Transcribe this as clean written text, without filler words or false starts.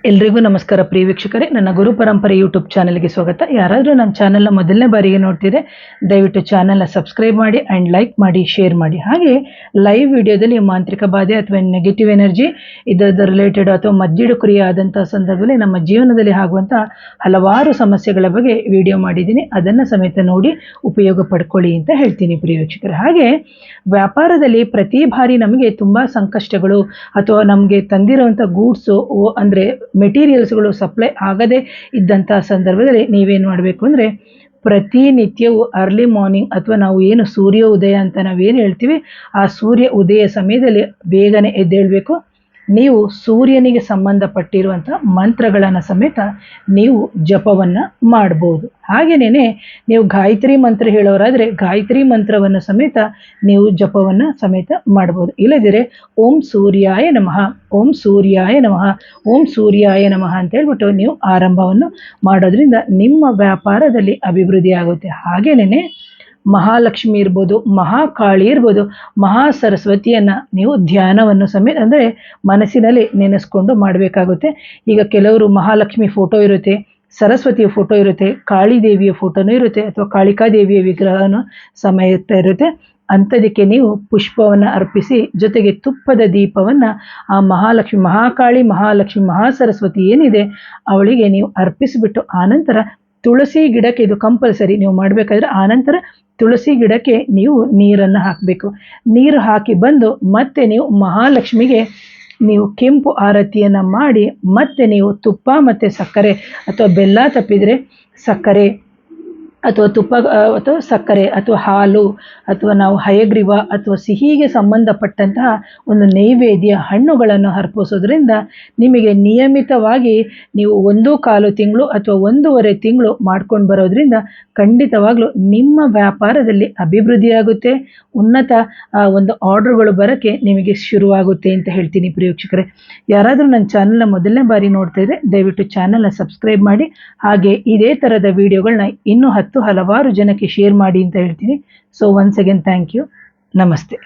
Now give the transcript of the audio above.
ಎಲ್ರಿಗೂ ನಮಸ್ಕಾರ ಪ್ರಿಯ ವೀಕ್ಷಕರೇ, ನನ್ನ ಗುರು ಪರಂಪರೆ ಯೂಟ್ಯೂಬ್ ಚಾನಲ್ಗೆ ಸ್ವಾಗತ. ಯಾರಾದರೂ ನನ್ನ ಚಾನಲ್ನ ಮೊದಲನೇ ಬಾರಿಗೆ ನೋಡ್ತಿದ್ರೆ ದಯವಿಟ್ಟು ಚಾನಲ್ನ ಸಬ್ಸ್ಕ್ರೈಬ್ ಮಾಡಿ ಆ್ಯಂಡ್ ಲೈಕ್ ಮಾಡಿ, ಶೇರ್ ಮಾಡಿ. ಹಾಗೆ ಲೈವ್ ವಿಡಿಯೋದಲ್ಲಿ ಮಾಂತ್ರಿಕ ಬಾಧೆ ಅಥವಾ ನೆಗೆಟಿವ್ ಎನರ್ಜಿ ಇದರ ರಿಲೇಟೆಡ್ ಅಥವಾ ಮದ್ದಿಡು ಕ್ರಿಯೆ ಆದಂಥ ಸಂದರ್ಭದಲ್ಲಿ ನಮ್ಮ ಜೀವನದಲ್ಲಿ ಆಗುವಂಥ ಹಲವಾರು ಸಮಸ್ಯೆಗಳ ಬಗ್ಗೆ ವಿಡಿಯೋ ಮಾಡಿದ್ದೀನಿ. ಅದನ್ನು ಸಮೇತ ನೋಡಿ ಉಪಯೋಗ ಪಡ್ಕೊಳ್ಳಿ ಅಂತ ಹೇಳ್ತೀನಿ ಪ್ರಿಯ ವೀಕ್ಷಕರೇ. ಹಾಗೆ ವ್ಯಾಪಾರದಲ್ಲಿ ಪ್ರತಿ ಬಾರಿ ನಮಗೆ ತುಂಬ ಸಂಕಷ್ಟಗಳು ಅಥವಾ ನಮಗೆ ತಂದಿರುವಂಥ ಗೂಡ್ಸು ಅಂದರೆ ಮೆಟೀರಿಯಲ್ಸ್ಗಳು ಸಪ್ಲೈ ಆಗದೇ ಇದ್ದಂಥ ಸಂದರ್ಭದಲ್ಲಿ ನೀವೇನು ಮಾಡಬೇಕು ಅಂದರೆ, ಪ್ರತಿನಿತ್ಯವೂ ಅರ್ಲಿ ಮಾರ್ನಿಂಗ್ ಅಥವಾ ನಾವು ಏನು ಸೂರ್ಯ ಉದಯ ಅಂತ ನಾವೇನು ಹೇಳ್ತೀವಿ, ಆ ಸೂರ್ಯ ಉದಯ ಸಮಯದಲ್ಲಿ ಬೇಗನೆ ಎದ್ದೇಳಬೇಕು. ನೀವು ಸೂರ್ಯನಿಗೆ ಸಂಬಂಧಪಟ್ಟಿರುವಂಥ ಮಂತ್ರಗಳನ್ನು ಸಮೇತ ನೀವು ಜಪವನ್ನು ಮಾಡ್ಬೋದು. ಹಾಗೆಯೇ ನೀವು ಗಾಯತ್ರಿ ಮಂತ್ರ ಹೇಳೋರಾದರೆ ಗಾಯತ್ರಿ ಮಂತ್ರವನ್ನು ಸಮೇತ ನೀವು ಜಪವನ್ನು ಸಮೇತ ಮಾಡ್ಬೋದು. ಇಲ್ಲದಿದ್ದರೆ ಓಂ ಸೂರ್ಯಾಯ ನಮಃ, ಓಂ ಸೂರ್ಯಾಯ ನಮಃ, ಓಂ ಸೂರ್ಯಾಯ ನಮಃ ಅಂತ ಹೇಳ್ಬಿಟ್ಟು ನೀವು ಆರಂಭವನ್ನು ಮಾಡೋದ್ರಿಂದ ನಿಮ್ಮ ವ್ಯಾಪಾರದಲ್ಲಿ ಅಭಿವೃದ್ಧಿ ಆಗುತ್ತೆ. ಹಾಗೆಯೇ ಮಹಾಲಕ್ಷ್ಮಿ ಇರ್ಬೋದು, ಮಹಾಕಾಳಿ ಇರ್ಬೋದು, ಮಹಾ ಸರಸ್ವತಿಯನ್ನು ನೀವು ಧ್ಯಾನವನ್ನು ಸಮೇತ ಅಂದರೆ ಮನಸ್ಸಿನಲ್ಲಿ ನೆನೆಸ್ಕೊಂಡು ಮಾಡಬೇಕಾಗುತ್ತೆ. ಈಗ ಕೆಲವರು ಮಹಾಲಕ್ಷ್ಮಿ ಫೋಟೋ ಇರುತ್ತೆ, ಸರಸ್ವತಿಯ ಫೋಟೋ ಇರುತ್ತೆ, ಕಾಳಿ ದೇವಿಯ ಫೋಟೋನೂ ಇರುತ್ತೆ, ಅಥವಾ ಕಾಳಿಕಾ ದೇವಿಯ ವಿಗ್ರಹನೂ ಸಮೇತ ಇರುತ್ತೆ. ಅಂಥದಕ್ಕೆ ನೀವು ಪುಷ್ಪವನ್ನು ಅರ್ಪಿಸಿ ಜೊತೆಗೆ ತುಪ್ಪದ ದೀಪವನ್ನು ಆ ಮಹಾಲಕ್ಷ್ಮಿ, ಮಹಾಕಾಳಿ, ಮಹಾಲಕ್ಷ್ಮಿ, ಮಹಾಸರಸ್ವತಿ ಏನಿದೆ ಅವಳಿಗೆ ನೀವು ಅರ್ಪಿಸಿಬಿಟ್ಟು ಆನಂತರ ತುಳಸಿ ಗಿಡಕ್ಕೆ, ಇದು ಕಂಪಲ್ಸರಿ ನೀವು ಮಾಡಬೇಕಾದ್ರೆ, ಆನಂತರ ತುಳಸಿ ಗಿಡಕ್ಕೆ ನೀವು ನೀರನ್ನು ಹಾಕಬೇಕು. ನೀರು ಹಾಕಿ ಬಂದು ಮತ್ತೆ ನೀವು ಮಹಾಲಕ್ಷ್ಮಿಗೆ ನೀವು ಕೆಂಪು ಆರತಿಯನ್ನು ಮಾಡಿ ಮತ್ತೆ ನೀವು ತುಪ್ಪ ಮತ್ತು ಸಕ್ಕರೆ ಅಥವಾ ಬೆಲ್ಲ ತಪ್ಪಿದರೆ ಸಕ್ಕರೆ ಅಥವಾ ತುಪ್ಪ ಅಥವಾ ಸಕ್ಕರೆ ಅಥವಾ ಹಾಲು ಅಥವಾ ನಾವು ಹಯಗ್ರೀವ ಅಥವಾ ಸಿಹಿಗೆ ಸಂಬಂಧಪಟ್ಟಂತಹ ಒಂದು ನೈವೇದ್ಯ ಹಣ್ಣುಗಳನ್ನು ಅರ್ಪಿಸೋದ್ರಿಂದ ನಿಮಗೆ ನಿಯಮಿತವಾಗಿ ನೀವು 1.25 ತಿಂಗಳು ಅಥವಾ 1.5 ತಿಂಗಳು ಮಾಡ್ಕೊಂಡು ಬರೋದ್ರಿಂದ ಖಂಡಿತವಾಗ್ಲೂ ನಿಮ್ಮ ವ್ಯಾಪಾರದಲ್ಲಿ ಅಭಿವೃದ್ಧಿಯಾಗುತ್ತೆ, ಉನ್ನತ ಒಂದು ಆರ್ಡರ್ಗಳು ಬರೋಕ್ಕೆ ನಿಮಗೆ ಶುರುವಾಗುತ್ತೆ ಅಂತ ಹೇಳ್ತೀನಿ ಪ್ರಿಯ ವೀಕ್ಷಕರೇ. ಯಾರಾದರೂ ನನ್ನ ಚಾನಲ್ನ ಮೊದಲನೇ ಬಾರಿ ನೋಡ್ತಾ ಇದ್ದರೆ ದಯವಿಟ್ಟು ಚಾನಲ್ನ ಸಬ್ಸ್ಕ್ರೈಬ್ ಮಾಡಿ. ಹಾಗೆ ಇದೇ ಥರದ ವಿಡಿಯೋಗಳನ್ನ ಇನ್ನೂ ಹಲವಾರು ಜನಕ್ಕೆ ಶೇರ್ ಮಾಡಿ ಅಂತ ಹೇಳ್ತೀನಿ. So once again thank you. ನಮಸ್ತೆ.